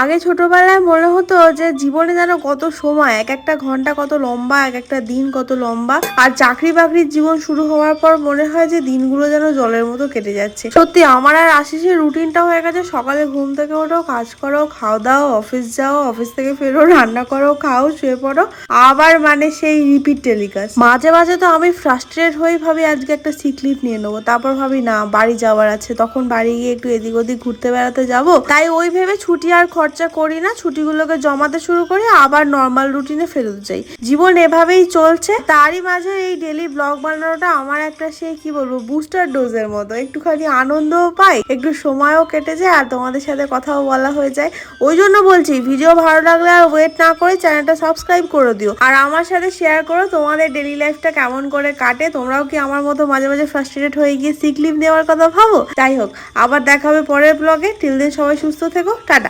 আগে ছোটবেলায় মনে হতো যে জীবনে যেন কত সময়, এক একটা ঘন্টা কত লম্বা, এক একটা দিন কত লম্বা। আর চাকরি বাকরির জীবন শুরু হওয়ার পর মনে হয় যে দিনগুলো যেন জলের মতো কেটে যাচ্ছে। সত্যি আমার আর আশিসের রুটিনটা হয়ে গেছে, সকালে ঘুম থেকে ওঠো, কাজ করো, খাও দাও, অফিস যাও, অফিস থেকে ফেরো, রান্না করো, খাও, শুয়ে পড়ো, আবার মানে সেই রিপিট টেলিকাস্ট। মাঝে মাঝে তো আমি ফ্রাস্ট্রেট হয়ে ভাবি আজকে একটা সিক লিভ নিয়ে নেবো, তারপর ভাবি না বাড়ি যাওয়ার আছে, তখন বাড়ি গিয়ে একটু এদিক ওদিক ঘুরতে বেড়াতে যাবো। তাই ওই ভেবে ছুটি আর খরচা করি না, ছুটিগুলোকে জমাতে শুরু করি, আবার নর্মাল রুটিনে ফেরত যাই। জীবন এভাবেই চলছে। তারই মাঝে এই ডেলি ব্লগ বানানোটা আমার একটা সেই কি বলবো বুস্টার ডোজের মতো। একটুখানি আনন্দও পাই, একটু সময়ও কেটে যায়, আর তোমাদের সাথে কথাও বলা হয়ে যায়। ওই জন্য বলছি ভিডিও ভালো লাগলে আর ওয়েট না করে চ্যানেলটা সাবস্ক্রাইব করে দিও, আর আমার সাথে শেয়ার করো তোমাদের ডেলি লাইফটা কেমন করে কাটে। তোমরাও কি আমার মতো মাঝে মাঝে ফ্রাস্ট্রেটেড হয়ে গিয়ে সিক লিভ নেওয়ার কথা ভাবো? যাই হোক, আবার দেখা হবে পরের ব্লগে। টিল দেন সবাই সুস্থ থেকো, টাটা।